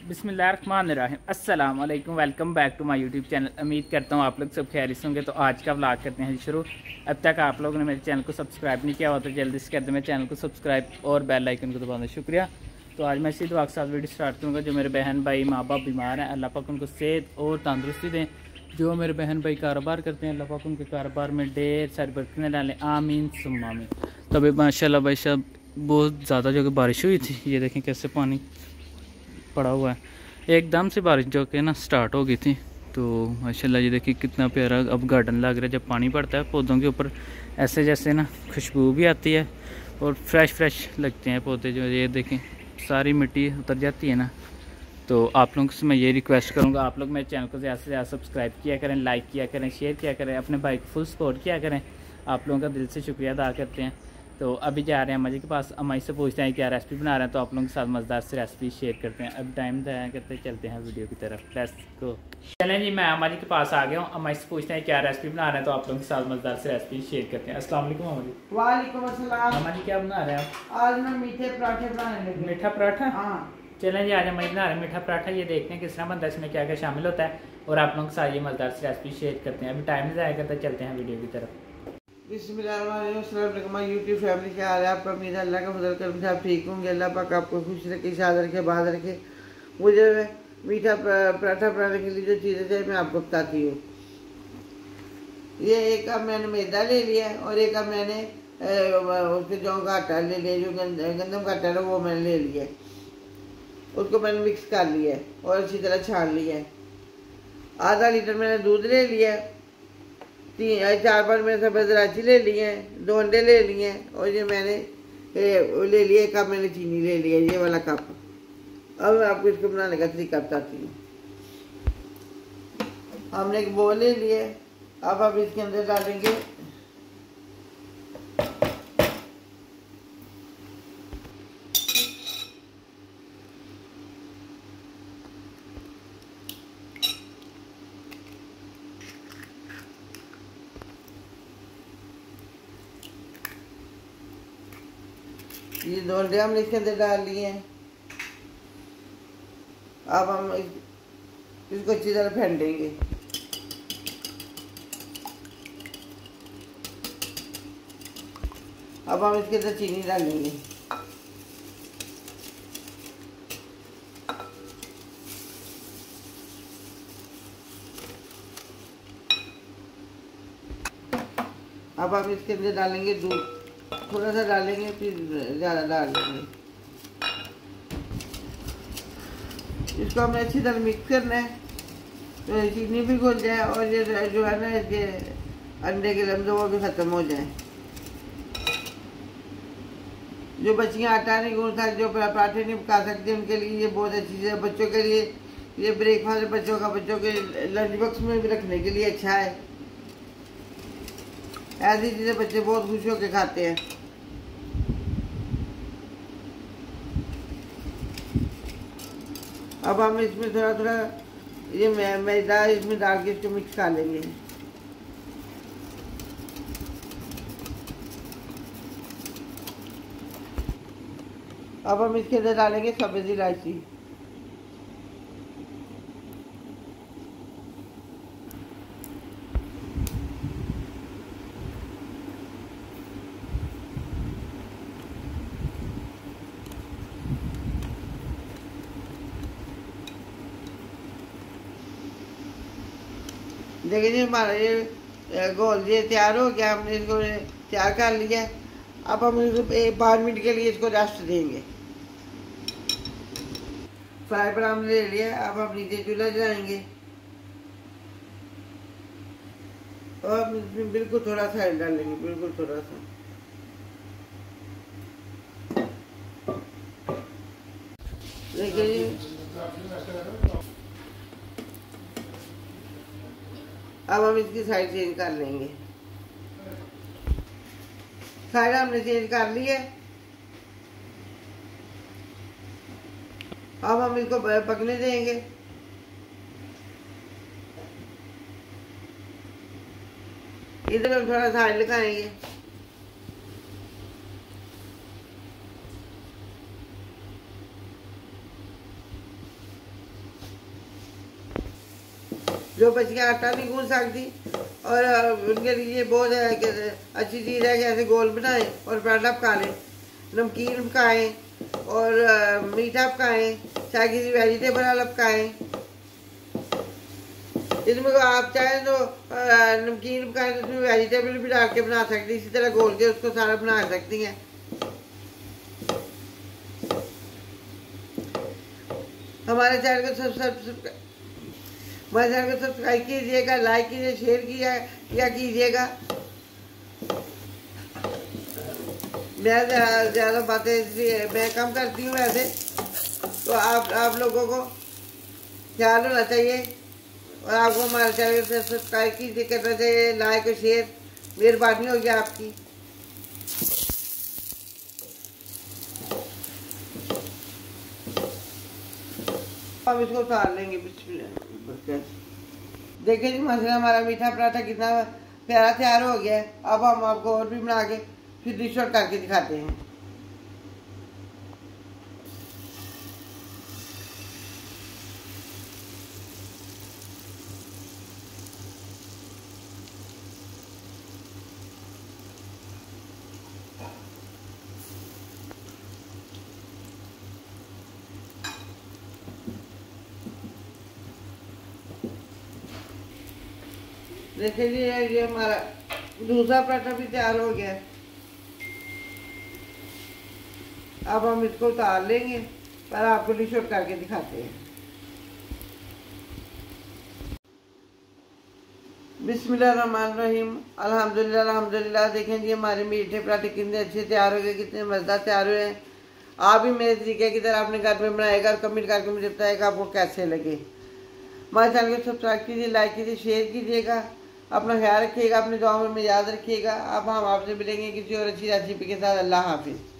बिस्मिल्लाहिर्रहमानिर्रहीम अस्सलाम वालेकुम। Welcome back to my YouTube channel. उम्मीद करता हूँ आप लोग सब खैरियत होंगे। तो आज का व्लॉग करते हैं शुरू। अब तक आप लोगों ने मेरे चैनल को सब्सक्राइब नहीं किया हुआ तो जल्दी से कर दें मेरे चैनल को सब्सक्राइब और बेल आइकन को दबाना शुक्रिया। तो आज मैं इसी दुआ के साथ वीडियो स्टार्ट करूँगा। जो मेरे बहन भाई माँ बाप बीमार हैं, अल्लाह पाक उनको सेहत और तंदुरुस्ती दें। जो मेरे बहन भाई कारोबार करते हैं, अल्लाह पाक उनके कारोबार में ढेर सारी बरकतें डालें, आमीन सुम्मा आमीन। तो अभी माशाल्लाह भाई साहब बहुत ज़्यादा जो कि बारिश हुई थी, ये देखें कैसे पानी पड़ा हुआ है। एकदम से बारिश जो कि ना स्टार्ट हो गई थी। तो माशाल्लाह ये देखिए कितना प्यारा अब गार्डन लग रहा है। जब पानी पड़ता है पौधों के ऊपर ऐसे जैसे ना खुशबू भी आती है और फ्रेश लगते हैं पौधे। जो ये देखें सारी मिट्टी उतर जाती है ना। तो आप लोगों से मैं ये रिक्वेस्ट करूँगा, आप लोग मेरे चैनल को ज़्यादा से ज़्यादा सब्सक्राइब किया करें, लाइक किया करें, शेयर किया करें, अपने भाई को फुल सपोर्ट किया करें। आप लोगों का दिल से शुक्रिया अदा करते हैं। तो अभी जा रहे हैं अम्मा जी के पास, अम्मा जी से पूछते हैं क्या रेसिपी बना रहे हैं। तो आप लोगों के साथ मज़ेदार से रेसिपी शेयर करते हैं। अब टाइम ज़ाया करते चलते हैं वीडियो की तरफ। Let's go. चलें जी, मैं अम्मा जी के पास आ गया हूँ। अम्मा जी से पूछते हैं क्या रेसिपी बना रहे हैं। तो आप लोगों के साथ मज़ेदार से रेसिपी शेयर करते हैं। अस्सलाम वालेकुम अम्मा जी। वालेकुम अस्सलाम। अम्मा जी क्या बना रहे हैं आप? आज मैं मीठे पराठे बनाने लगी। मीठा पराठा? हाँ। चलें जी, आज हम बना रहे हैं मीठा पराठा। ये देखते हैं किस तरह बनता है, इसमें क्या क्या शामिल होता है और आप लोगों के साथ ये मज़ेदार से रेसिपी शेयर करते हैं। अभी टाइम नहीं ज़ाया करते, चलते हैं वीडियो की तरफ। बिस्मिल्लाहिर्रहमानिर्रहीम। यूट्यूब फैमिली क्या हाल है आपका? उम्मीद है अल्लाह का फजल करम से आप ठीक होंगे। अल्लाह पाक आपको खुश रखे, शाद रखे, बाद रखे। मुझे मीठा पराठा बनाने के लिए जो चीज़ें चाहिए मैं आपको बताती हूँ। ये एक कप मैंने मैदा ले लिया और एक कप मैंने उसके जौ का आटा ले लिया, जो गंदम का आटा है वो मैंने ले लिया। उसको मैंने मिक्स कर लिया है और अच्छी तरह छान लिया है। आधा लीटर मैंने दूध ले लिया है। 4-5 मैंने सफ़ेद इलायची ले लिए हैं, 2 अंडे ले लिए हैं और ये मैंने ले लिया, 1 कप मैंने चीनी ले लिया, ये वाला कप। अब मैं आपको इसको बनाने का तरीका बताती हूँ। हमने एक बोल ले लिया। अब आप इसके अंदर डालेंगे ये 2 अंडे हमने इसके अंदर डाल लिए हैं। अब हम इसको अच्छी तरह फेंटेंगे। अब हम इसके अंदर चीनी डालेंगे। अब हम इसके अंदर डालेंगे दूध, थोड़ा सा डालेंगे फिर ज़्यादा डाल देंगे। इसको हमें अच्छी तरह मिक्स करना है तो चीनी भी घुल जाए और ये जो है ना इसके अंडे के लम्स वो भी ख़त्म हो जाए। जो बच्चियाँ आटा नहीं गूंथ सकती, जो पराठे नहीं पका सकती, उनके लिए ये बहुत अच्छी चीज़ है। बच्चों के लिए ये ब्रेकफास्ट बच्चों के लंच बॉक्स में भी रखने के लिए अच्छा है। ऐसी चीज़ें बच्चे बहुत खुश होकर खाते हैं। अब हम इसमें थोड़ा थोड़ा ये मैदा इसमें डाल के इसको मिक्स कर लेंगे। अब हम इसके अंदर डालेंगे सफ़ेद इलायची। देखिए जी हमारा ये गोल ये तैयार हो गया। हमने इसको तैयार कर लिया। अब हम इसको 5 मिनट के लिए इसको रेस्ट देंगे। फ्राई पैन हमने ले लिया। अब हम नीचे चूल्हा जलाएंगे और इसमें बिल्कुल थोड़ा सा ऑयल डालेंगे, बिल्कुल थोड़ा सा। देखिए अब हम इसकी साइड चेंज कर लेंगे। साइड हमने चेंज कर ली है। अब हम इसको पकने देंगे। इधर हम थोड़ा सा ऑयल लगाएंगे। जो बच्चियाँ आटा नहीं गूंद सकती और उनके लिए बहुत अच्छी चीज़ है कि ऐसे गोल बनाएं और पराठा पका लें, नमकीन पकाएं और मीठा पकाएं, चाहे किसी वेजिटेबल वाला पकाएं। इसमें आप चाहें तो नमकीन पकाएं तो उसमें वेजिटेबल भी डाल के बना सकती हैं, इसी तरह घोल के उसको सारा बना सकती हैं। हमारे चैनल को सब्सक्राइब कीजिएगा, लाइक कीजिए, शेयर कीजिएगा। मैं ज़्यादा बातें इसलिए मैं कम करती हूँ वैसे, तो आप लोगों को ख्याल होना चाहिए और आपको हमारे चैनल से सब्सक्राइब कीजिए, करना चाहिए, लाइक और शेयर, मेहरबानी होगी आपकी। हम इसको उतार लेंगे। देखिए जी माशाल्लाह हमारा मीठा पराठा कितना प्यारा तैयार हो गया है। अब हम आपको और भी बना के फिर डिश आउट करके दिखाते हैं। देखिए जी ये हमारा दूसरा पराठा भी तैयार हो गया है। अब हम इसको उतार लेंगे पर आपको डिश आउट करके दिखाते हैं। बिस्मिल्लाहिर्रहमानिर्रहीम, अल्हम्दुलिल्लाह अल्हम्दुलिल्लाह। देखें जी हमारे मीठे पराठे कितने अच्छे तैयार हो गए, कितने मज़ेदार तैयार हुए हैं। आप भी मेरे तरीके की तरह अपने घर में बनाएगा और कमेंट करके मुझे बताएगा आपको कैसे लगे। हमारे चैनल को सब्सक्राइब कीजिए, लाइक कीजिए, शेयर कीजिएगा। अपना ख्याल रखिएगा, अपने दुआओं में याद रखिएगा। अब हम आपसे मिलेंगे किसी और अच्छी रेसिपी के साथ। अल्लाह हाफिज़।